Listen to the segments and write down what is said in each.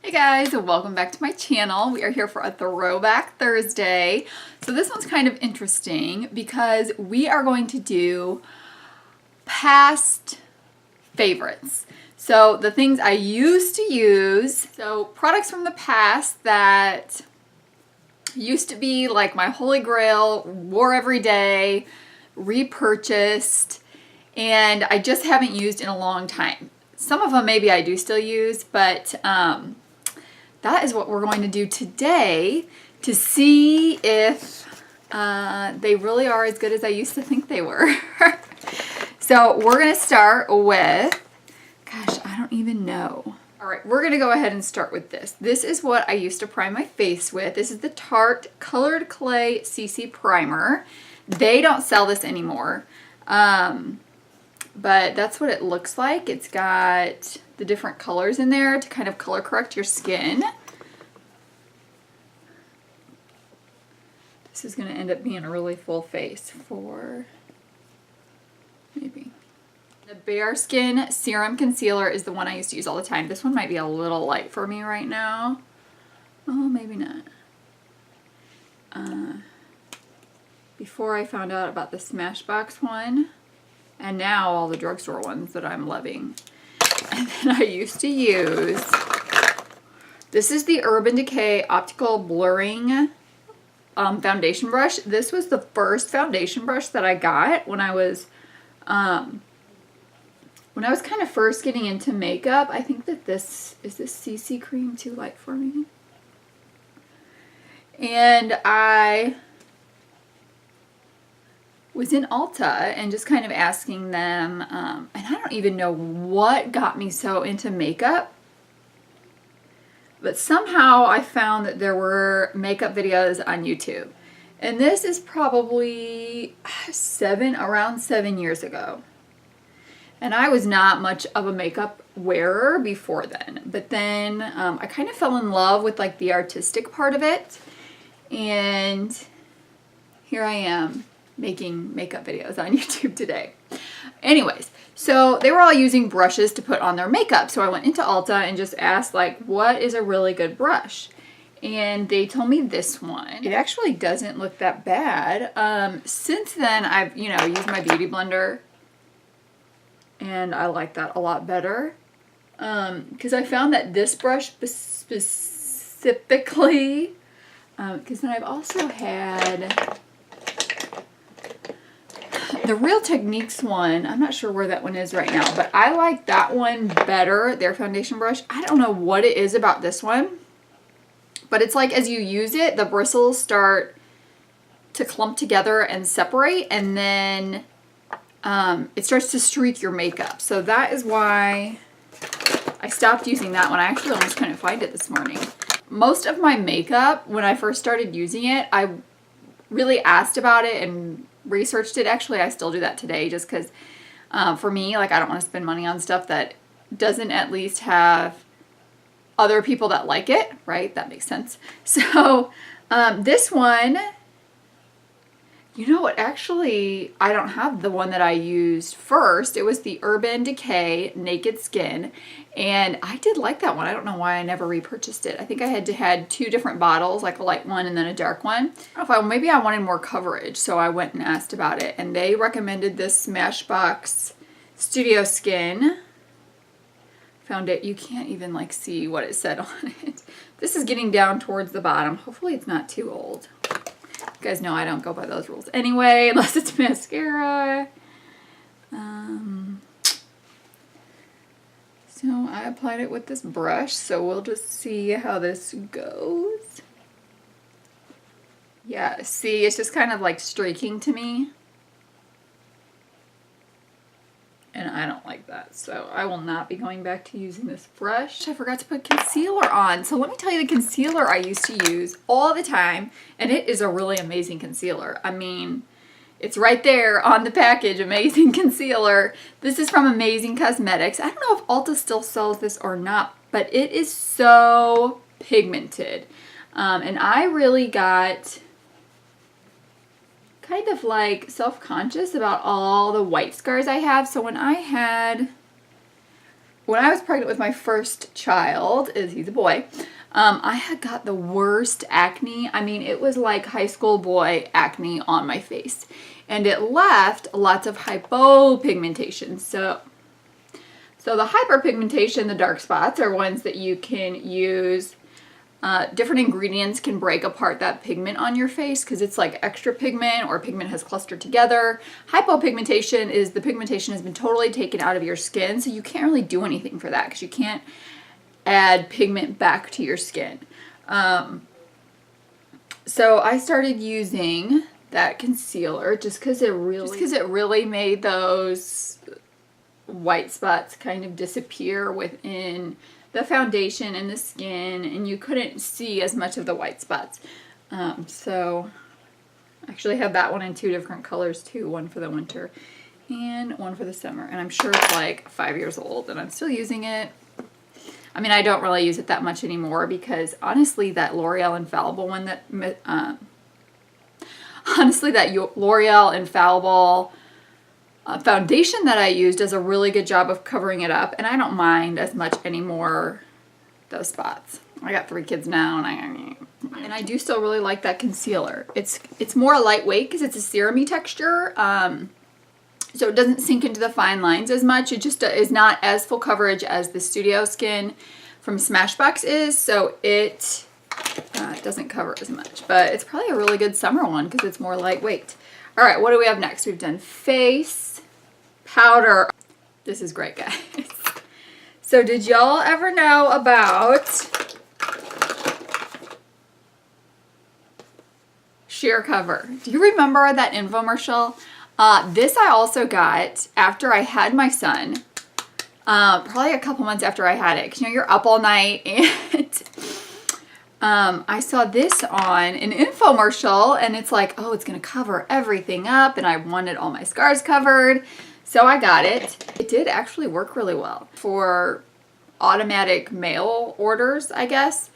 Hey guys, welcome back to my channel. We are here for a Throwback Thursday. So this one's kind of interesting because we are going to do past favorites. So the things I used to use, so products from the past that used to be like my holy grail, wore every day, repurchased, and I just haven't used in a long time. Some of them maybe I do still use, but that is what we're going to do today to see if they really are as good as I used to think they were. So we're going to start with, gosh, I don't even know. All right, we're going to go ahead and start with this. This is what I used to prime my face with. This is the Tarte Colored Clay CC Primer. They don't sell this anymore, but that's what it looks like. It's got the different colors in there to kind of color correct your skin. This is going to end up being a really full face for maybe. The Bare Skin Serum Concealer is the one I used to use all the time. This one might be a little light for me right now. Oh, maybe not. Before I found out about the Smashbox one, and now all the drugstore ones that I'm loving. And then I used to use, this is the Urban Decay Optical Blurring foundation brush. This was the first foundation brush that I got when I was kind of first getting into makeup. I think that this CC cream too light for me. And I was in Ulta and just kind of asking them, and I don't even know what got me so into makeup, but somehow I found that there were makeup videos on YouTube. And this is probably around 7 years ago. And I was not much of a makeup wearer before then. But then I kind of fell in love with like the artistic part of it. And here I am making makeup videos on YouTube today. Anyways, so they were all using brushes to put on their makeup. So I went into Ulta and just asked like, what is a really good brush? And they told me this one. It actually doesn't look that bad. Since then, I've, used my Beauty Blender. And I like that a lot better. Because I found that this brush specifically, because then I've also had the Real Techniques one. I'm not sure where that one is right now, but I like that one better, their foundation brush. I don't know what it is about this one, but it's like as you use it, the bristles start to clump together and separate, and then it starts to streak your makeup. So that is why I stopped using that one. I actually almost couldn't find it this morning. Most of my makeup, when I first started using it, I really asked about it and researched it. Actually, I still do that today just because for me, like, I don't want to spend money on stuff that doesn't at least have other people that like it, right? That makes sense. So this one, you know what, actually, I don't have the one that I used first. It was the Urban Decay Naked Skin, and I did like that one. I don't know why I never repurchased it. I think I had two different bottles, like a light one and then a dark one. I don't know if maybe I wanted more coverage, so I went and asked about it, and they recommended this Smashbox Studio Skin. Found it. You can't even like see what it said on it. This is getting down towards the bottom. Hopefully it's not too old. You guys know I don't go by those rules anyway, unless it's mascara. So I applied it with this brush, so we'll just see how this goes. Yeah, see, it's just kind of like streaking to me. And I don't like that, so I will not be going back to using this brush. I forgot to put concealer on. So let me tell you the concealer I used to use all the time, and it is a really amazing concealer. I mean, it's right there on the package, amazing concealer. This is from Amazing Cosmetics. I don't know if Ulta still sells this or not, but it is so pigmented. And I really got kind of like self-conscious about all the white scars I have. So when I had when I was pregnant with my first child, he's a boy, I had got the worst acne. I mean, it was like high school boy acne on my face. And it left lots of hypopigmentation. So the hyperpigmentation, the dark spots, are ones that you can use. Different ingredients can break apart that pigment on your face because it's like extra pigment or pigment has clustered together. Hypopigmentation is the pigmentation has been totally taken out of your skin, so you can't really do anything for that because you can't add pigment back to your skin. So I started using that concealer just because it really made those white spots kind of disappear within the foundation and the skin, and you couldn't see as much of the white spots. So I actually have that one in 2 different colors too, one for the winter and one for the summer. And I'm sure it's like 5 years old and I'm still using it. I mean, I don't really use it that much anymore because honestly, that L'Oreal Infallible one that, L'Oreal Infallible foundation that I use does a really good job of covering it up, and I don't mind as much anymore those spots. I got 3 kids now, and I do still really like that concealer. It's more lightweight because it's a serum-y texture, so it doesn't sink into the fine lines as much. It just is not as full coverage as the Studio Skin from Smashbox is, so it doesn't cover as much. But it's probably a really good summer one because it's more lightweight. All right, what do we have next? We've done face, powder. This is great, guys. So did y'all ever know about Sheer Cover? Do you remember that infomercial? This I also got after I had my son, probably a couple months after I had it, because you know, you're up all night, and I saw this on an infomercial, and it's like, oh, it's going to cover everything up, and I wanted all my scars covered, so I got it. It did actually work really well for automatic mail orders, I guess.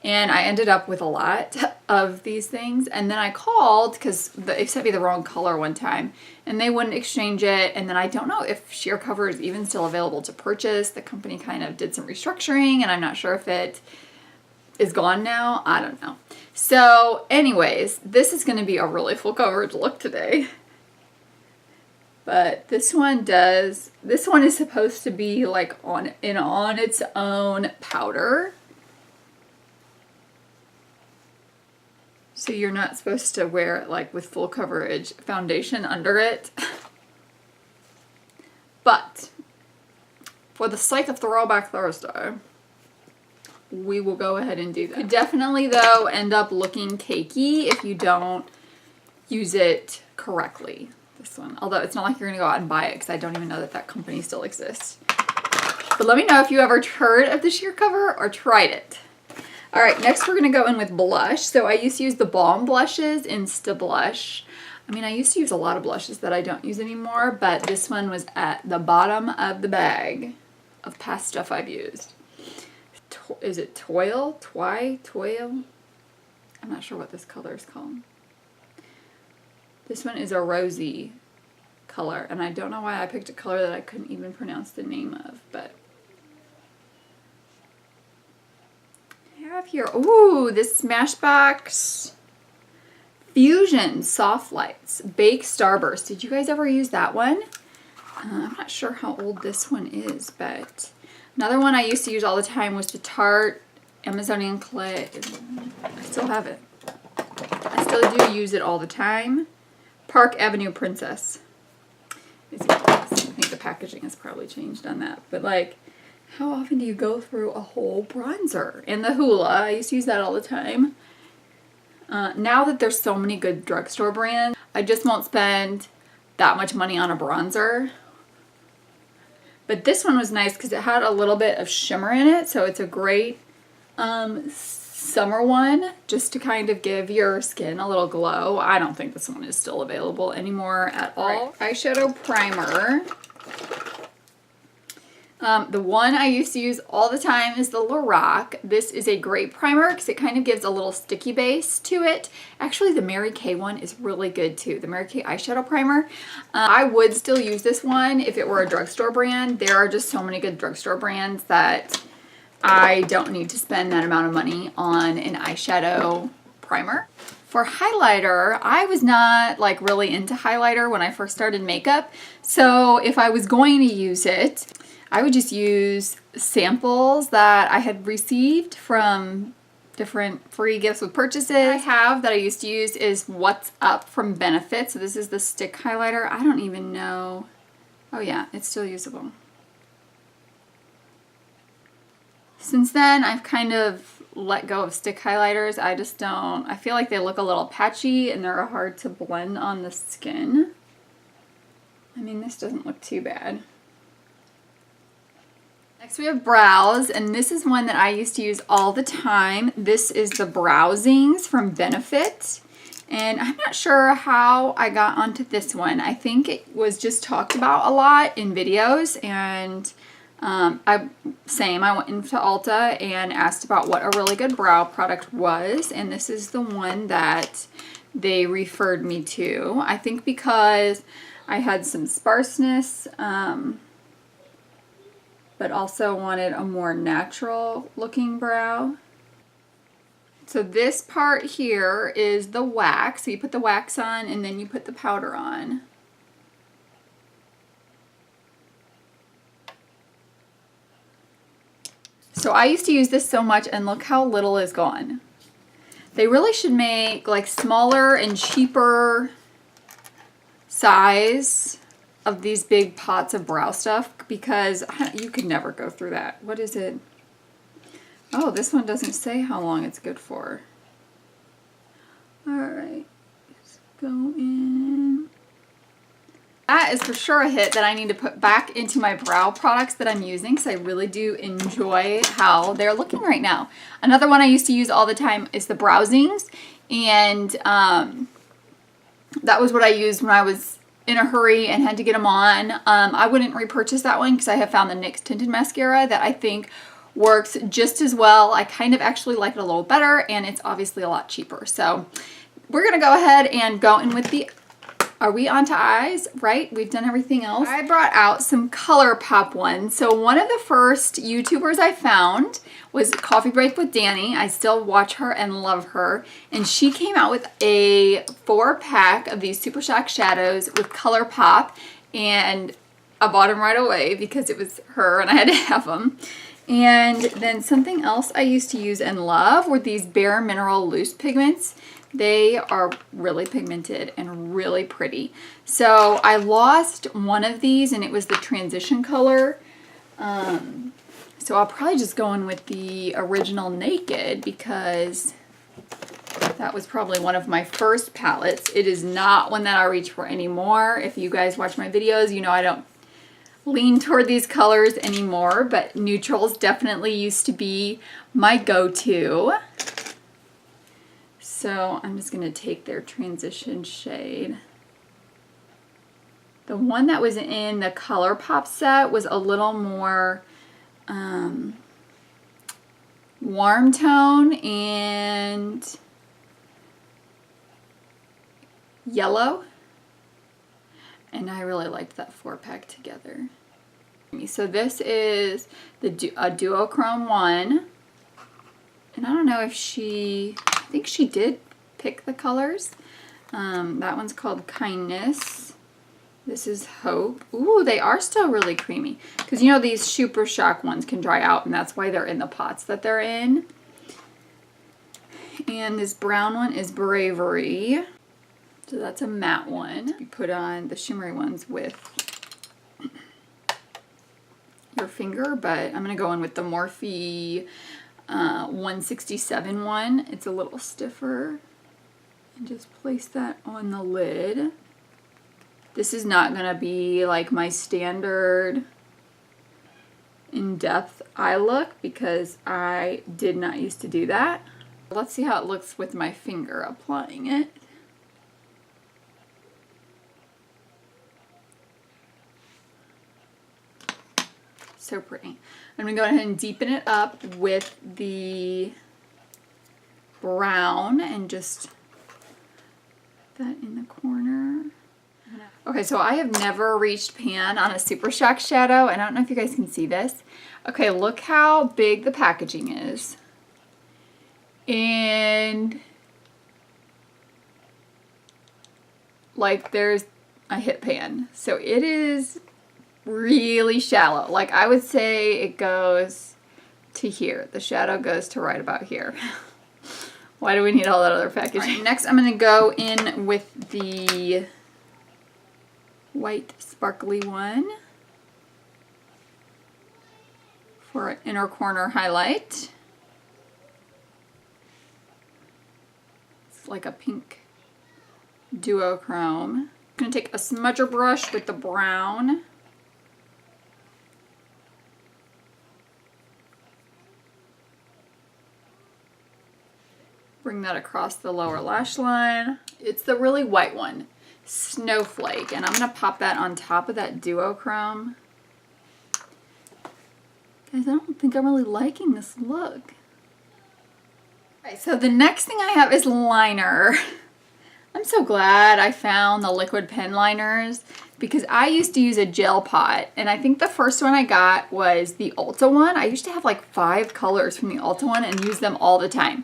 And I ended up with a lot of these things. And then I called because they sent me the wrong color one time and they wouldn't exchange it. And then I don't know if Sheer Cover is even still available to purchase. The company kind of did some restructuring and I'm not sure if it is gone now. I don't know. So anyways, this is going to be a really full coverage look today. But this one is supposed to be like on its own powder. So you're not supposed to wear it like with full coverage foundation under it. But for the sake of Throwback Thursday, we will go ahead and do that. You definitely though end up looking cakey if you don't use it correctly. This one, although it's not like you're gonna go out and buy it because I don't even know that that company still exists. But let me know if you ever heard of the Sheer Cover or tried it. All right, next we're going to go in with blush. So I used to use the Balm Blushes, Insta Blush. I mean, I used to use a lot of blushes that I don't use anymore, but this one was at the bottom of the bag of past stuff I've used. Is it Toil? Toil? I'm not sure what this color is called. This one is a rosy color, and I don't know why I picked a color that I couldn't even pronounce the name of, but have here, ooh, this Smashbox Fusion Soft Lights Bake Starburst. Did you guys ever use that one? I'm not sure how old this one is, but another one I used to use all the time was the Tarte Amazonian Clay. I still have it. I still do use it all the time. Park Avenue Princess. I think the packaging has probably changed on that, but like, how often do you go through a whole bronzer? And the Hoola, I used to use that all the time. Now that there's so many good drugstore brands, I just won't spend that much money on a bronzer. But this one was nice because it had a little bit of shimmer in it, so it's a great summer one just to kind of give your skin a little glow. I don't think this one is still available anymore at all. Right. Eyeshadow primer. The one I used to use all the time is the Lorac. This is a great primer because it kind of gives a little sticky base to it. Actually, the Mary Kay one is really good too. The Mary Kay eyeshadow primer. I would still use this one if it were a drugstore brand. There are just so many good drugstore brands that I don't need to spend that amount of money on an eyeshadow primer. For highlighter, I was not like really into highlighter when I first started makeup. So if I was going to use it, I would just use samples that I had received from different free gifts with purchases. I have that I used to use is What's Up from Benefit. So this is the stick highlighter. I don't even know. Oh yeah, it's still usable. Since then, I've kind of let go of stick highlighters. I just don't, I feel like they look a little patchy and they're hard to blend on the skin. I mean, this doesn't look too bad. Next we have Brows, and this is one that I used to use all the time. This is the Browzings from Benefit, and I'm not sure how I got onto this one. I think it was just talked about a lot in videos, and I went into Ulta and asked about what a really good brow product was, and this is the one that they referred me to. I think because I had some sparseness, but also wanted a more natural looking brow. So this part here is the wax. So you put the wax on and then you put the powder on. So I used to use this so much and look how little is gone. They really should make like smaller and cheaper size of these big pots of brow stuff because you could never go through that. What is it? Oh, this one doesn't say how long it's good for. Alright, let's go in. That is for sure a hit that I need to put back into my brow products that I'm using because I really do enjoy how they're looking right now. Another one I used to use all the time is the Browzings, and that was what I used when I was in a hurry and had to get them on. I wouldn't repurchase that one because I have found the NYX tinted mascara that I think works just as well. I kind of actually like it a little better, and it's obviously a lot cheaper. So we're gonna go ahead and go in with the, are we on to eyes? Right, we've done everything else. I brought out some Colourpop ones. So one of the first YouTubers I found was Coffee Break with Dani. I still watch her and love her. And she came out with a 4-pack of these Supershock shadows with Colourpop. And I bought them right away because it was her and I had to have them. And then something else I used to use and love were these Bare Mineral Loose Pigments. They are really pigmented and really pretty. So I lost one of these and it was the transition color. So I'll probably just go in with the original Naked because that was probably one of my first palettes. It is not one that I reach for anymore. If you guys watch my videos, you know I don't lean toward these colors anymore, but neutrals definitely used to be my go-to. So I'm just going to take their transition shade. The one that was in the Colourpop set was a little more warm tone and yellow. And I really liked that 4-pack together. So this is the a duochrome one. And I don't know if I think she did pick the colors. That one's called Kindness. This is Hope. Ooh, they are still really creamy. Because you know these Supershock ones can dry out and that's why they're in the pots that they're in. And this brown one is Bravery. So that's a matte one. You put on the shimmery ones with your finger, but I'm going to go in with the Morphe 167 one. It's a little stiffer. And just place that on the lid. This is not going to be like my standard in-depth eye look because I did not used to do that. Let's see how it looks with my finger applying it. So pretty. I'm going to go ahead and deepen it up with the brown and just that in the corner. Okay, so I have never reached pan on a Supershock shadow, and I don't know if you guys can see this. Okay, look how big the packaging is. And like there's a hit pan. So it is really shallow. Like I would say it goes to here. The shadow goes to right about here. Why do we need all that other packaging? Right, next I'm going to go in with the white sparkly one for an inner corner highlight. It's like a pink duochrome. I'm going to take a smudger brush with the brown. Bring that across the lower lash line. It's the really white one, Snowflake, and I'm going to pop that on top of that duochrome. Guys, I don't think I'm really liking this look. Okay, so the next thing I have is liner. I'm so glad I found the liquid pen liners because I used to use a gel pot, and I think the first one I got was the Ulta one. I used to have like 5 colors from the Ulta one and use them all the time.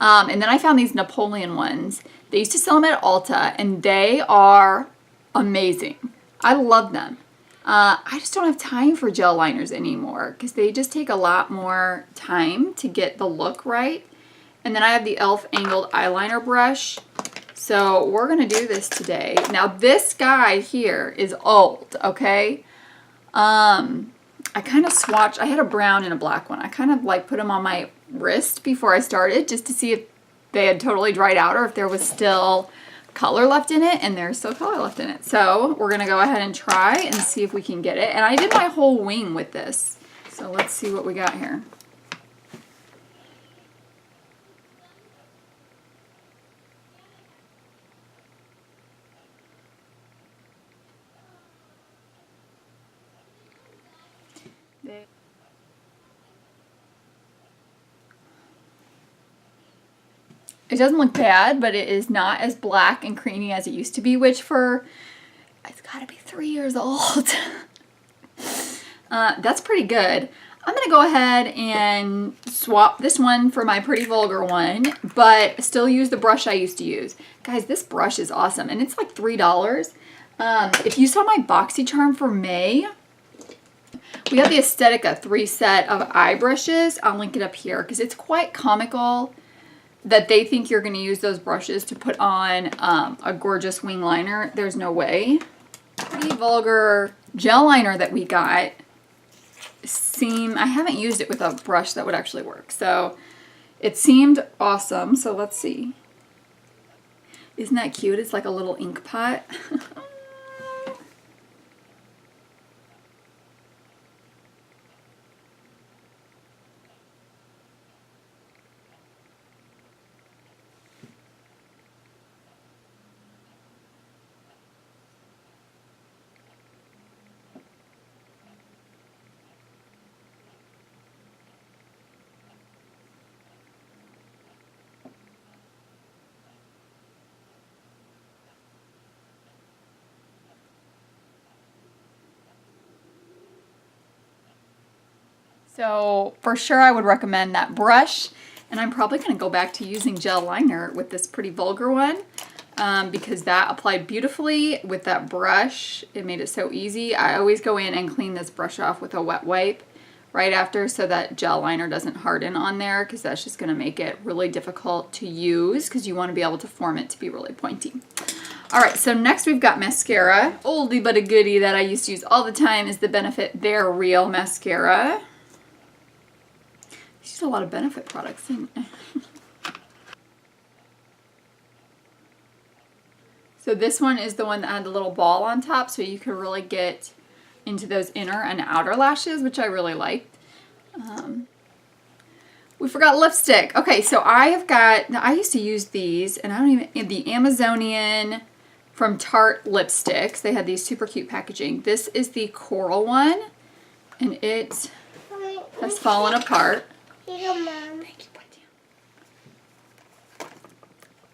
And then I found these Napoleon ones. They used to sell them at Ulta, and they are amazing. I love them. I just don't have time for gel liners anymore because they just take a lot more time to get the look right. And then I have the e.l.f. angled eyeliner brush. So we're going to do this today. Now this guy here is old, okay? I kind of swatched, I had a brown and a black one. I kind of like put them on my wrist before I started just to see if they had totally dried out or if there was still color left in it, and there's still color left in it. So we're going to go ahead and try and see if we can get it. And I did my whole wing with this. So let's see what we got here. It doesn't look bad, but it is not as black and creamy as it used to be, which it's got to be 3 years old. That's pretty good. I'm going to go ahead and swap this one for my Pretty Vulgar one, but still use the brush I used to use. Guys, this brush is awesome, and it's like $3. If you saw my BoxyCharm for May, we have the Aesthetica 3 set of eye brushes. I'll link it up here because it's quite comical that they think you're going to use those brushes to put on a gorgeous wing liner. There's no way. Pretty Vulgar gel liner that we got, I haven't used it with a brush that would actually work. So it seemed awesome. So let's see. Isn't that cute? It's like a little ink pot. So for sure I would recommend that brush, and I'm probably going to go back to using gel liner with this Pretty Vulgar one because that applied beautifully with that brush. It made it so easy. I always go in and clean this brush off with a wet wipe right after so that gel liner doesn't harden on there, because that's just going to make it really difficult to use because you want to be able to form it to be really pointy. Alright, so next we've got mascara. Oldie but a goodie that I used to use all the time is the Benefit They're Real mascara. There's a lot of Benefit products in So this one is the one that had the little ball on top, so you could really get into those inner and outer lashes, which I really liked. We forgot lipstick. Okay, so I used to use these, and I don't even, the Amazonian from Tarte lipsticks. They had these super cute packaging. This is the coral one. and it has fallen apart. Here, Mom.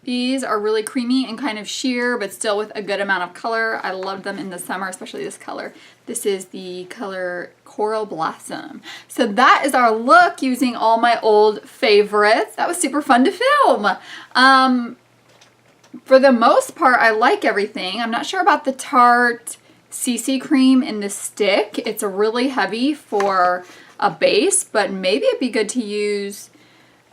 These are really creamy and kind of sheer, but still with a good amount of color. I loved them in the summer, especially this color. This is the color Coral Blossom. So that is our look using all my old favorites. That was super fun to film. For the most part, I like everything. I'm not sure about the Tarte CC cream in the stick. It's really heavy for a base, but maybe it'd be good to use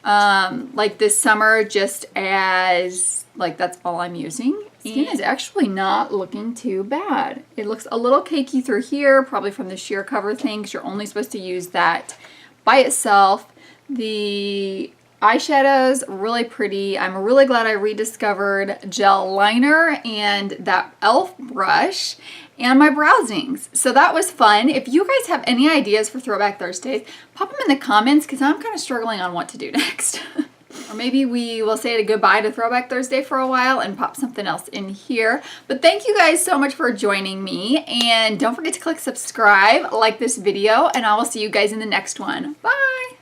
like this summer, just as like that's all I'm using. Skin is actually not looking too bad. It looks a little cakey through here, probably from the sheer cover thing, because you're only supposed to use that by itself. The eyeshadows, really pretty. I'm really glad I rediscovered gel liner and that e.l.f. brush and my Browzings. So that was fun. If you guys have any ideas for Throwback Thursdays, pop them in the comments because I'm kind of struggling on what to do next. Or maybe we will say a goodbye to Throwback Thursday for a while and pop something else in here. But thank you guys so much for joining me. And don't forget to click subscribe, like this video, and I will see you guys in the next one. Bye!